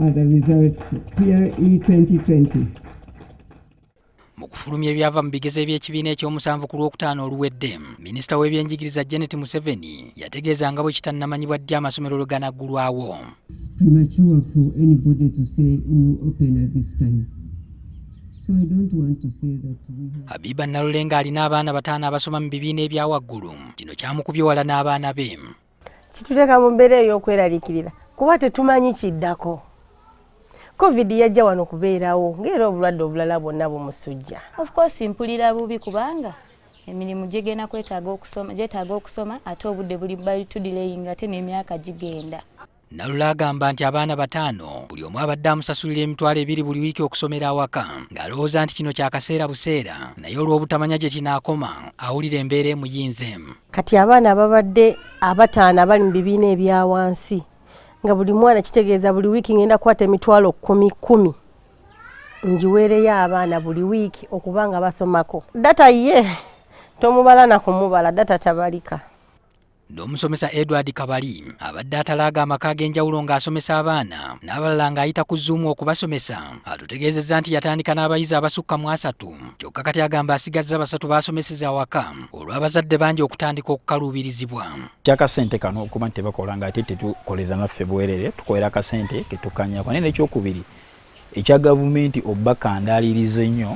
are the results. PRE 2020. Mu kufulumya ebyava mu bigezo by'ekibiina ekyomusanvu ku Lwokutaano oluwedde, Minisita w'ebyenjigiriza Janet Museveni yategeeza nga bwe kitannamanyibwa ddi amasomero ganaggulwawo. Premature for anybody to say we will open at this time. So I don't want to say that we have... Habiba Nalulenga alina abaana bataano abasoma mu bibiina ebya waggulu. Kino kyamukubye wala n'abaana be. Kituteeka mu mbeera ey'okweraliikirira kuba tetumanyi kiddako. COVID yajja wano kubeerawo ng'era obulwadde obulala bwonna bumusujja. Of course mpulira bubi kubanga emirimu gyegenda gyetaaga okusoma ate obudde bali tudilayinga ate n'emyaka gigenda. Nalula agamba nti abaana bataano buli omu abadde amusasulira emitwalo 2 buli wiiki okusomera awaka ng'alowooza nti kino kyakaseera buseera naye olw'obutamanya gye kinaakoma awulira embeera emuyinze. Kati abaana babadde abataano abali mu bibiina ebya wansi nga buli mwana kitegeeza buli wiiki ngenda kwata emitwalo 10 njiweereyo abaana buli wiiki okuba nga basomako. Data ye tomubala na kumubala, data tabalika. N'omusomesa Edward Kabali abadde atalaaga amaka ag'enjawulo ng'asomesa abaana n'abalala ng'ayita ku Zoom okubasomesa atutegeezezza nti yatandika n'abayizi abasukka mu 3 kyokka kati agamba asigazza 3 baasomeseza awaka olw'abazadde bangi okutandika okukaluubirizibwa. Kyakasente kano okuba nti tebakola ng'ate tetukoleza naffe bwerere tukolera akasente ketukanyako naye n'ekyokubiri ekya gavumenti obbakandaaliriza nnyo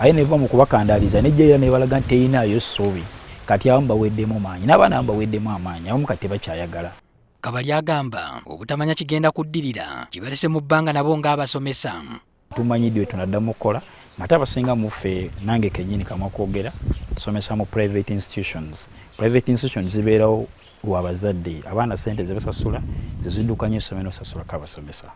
aye neva mu kubakandaaliza nejja era nebalaga nti teyinaayo ssuubi kati abamu baweddemu maanyi n'abaana baweddemu amaanyi abamu kati bakyayagala. Kabali agamba obutamanya kigenda kuddirira kibalese mu bbanga nabo ng'abasomesa. Tumanyidde tunaddamu okukola ate abasinga muffe nange kennyini kamwa kwogera tusomesa mu private institutions. Private institutions zibeerawo lw'abazadde abaana ssente ze basasula ziddukanya essomero osasula kabasomesa.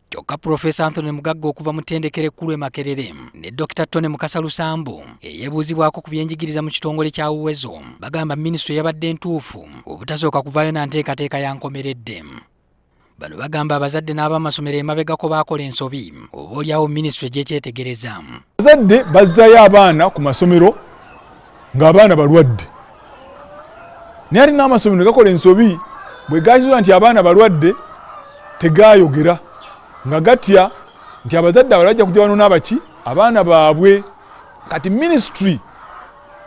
Kyokka Profesa Anthony Mugagga okuva mu ttendekero ekkulu e Makerere ne Dr. Tone Mukasa Lusambo eyeebuuzibwako ku byenjigiriza mu kitongole kya Uwezo bagamba minisitule yabadde ntuufu obutasooka kuvaayo na nteekateeka yankomeredde. Bano bagamba abazadde n'abamasomero emabegako baakola ensobi oboolyawo minisitule gy'ekyetegereza. Abazadde bazzaayo abaana ku masomero ng'abaana balwadde. Naye ate n'amasomero gakola ensobi bwe gakizuula nti abaana balwadde tegaayogera. Nga gatya nti abazadde abalajja kujja wano n'abaki abaana baabwe. Kati ministry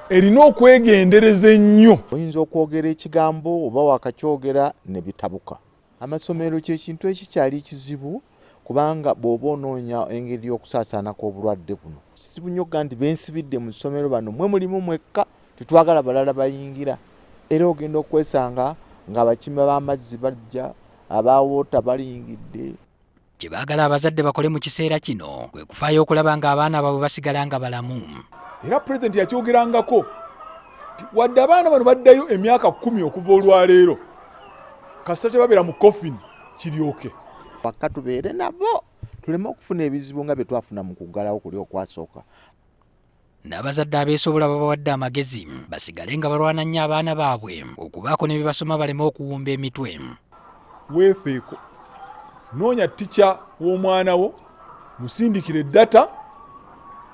erina okwegendereza ennyo. Oyinza okwogera ekigambo oba wakakyogera ne bitabuka. Amasomero ky'ekintu ekikyali kizibu kubanga bw'oba onoonya engeri y'okusaasaana kw'obulwadde buno. Kizibu nnyo nti bensibidde mu ssomero bano mwe mulimu mwekka tetwagala balala bayingira. Era ogenda okwesanga ng'abakima b'amazzi bajja abawoota balingidde. Kye baagala abazadde bakole mu kiseera kino kwe kufaayo okulaba ng'abaana baabwe basigala nga balamu. Era pulezidenti yakyogerangako nti wadde abaana bano baddayo emyaka 10 okuva olwaleero kasita tebabeera mu coffin kiryoke. Paka tubeere nabo tuleme okufuna ebizibu nga bye twafuna mu kuggalawo kuli okwasooka. N'abazadde abeesobola babawadde amagezi basigale nga balwana nnyo abaana baabwe okubaako ne bye basoma baleme okuwumba emitwe. Weefeeko noonya tica w'omwana wo musindikire data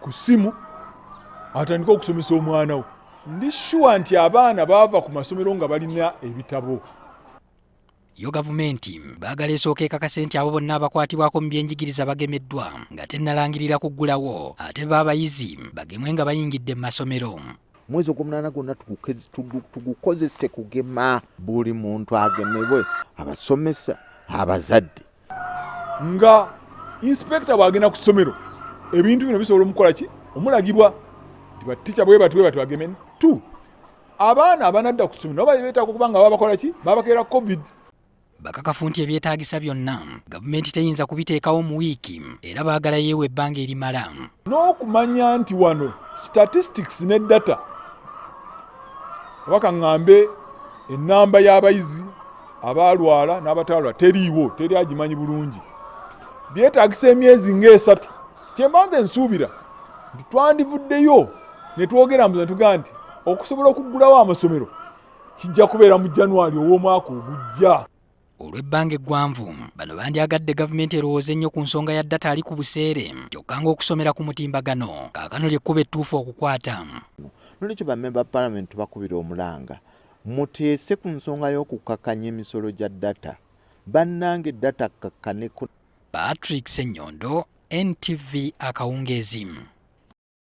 ku simu atandika okusomesa omwana wo. Ndi sure nti abaana baava ku masomero nga balina ebitabo. Yo gavumenti baagala esooka ekakase nti abo bonna abakwatibwako mu byenjigiriza bagemeddwa nga tennalangirira kuggulawo ate b'abayizi bagemwe nga bayingidde mu masomero. Mwezi ogw'omunaana gwonna tugukozese kugema buli muntu agemebwe abasomesa abazadde. Nga inspector bwagenda ku ssomero ebintu bino bisobola omukola ki omulagibwa nti batica bwe batwageme. Abaana abanadda ku ssomero nabo beetaaga okuba nga babakola ki babakeera COVID. Bakakafu nti ebyetaagisa byonna gavumenti teyinza kubiteekawo mu wiiki era baagala yeewa ebbanga erimala. N'okumanya nti wano statistics ne data abaka ngambe ennamba y'abayizi abalwala n'abataalwa teriiwo teri agimanyi bulungi. Byetaagisa emyezi nga 3 kyembanze nsuubira nti twandivuddeyo ne twogera mu tuga nti okusobola okuggulawo amasomero kijja kubeera mu January ow'omwaka ogujja. Olw'ebbanga eggwanvu bano bandyagadde gavumenti erowooze nnyo ku nsonga ya data ali ku buseere kyokka ng'okusomera ku mutimbagano kaakano ly'ekkuba ettuufu okukwata. Nolwekyo bammemba ba Parliament bakubira omulanga muteese ku nsonga y'okukakkanya emisolo gya data. Bannange data kakkaneko. Patrick Senyondo, NTV Akawungezi.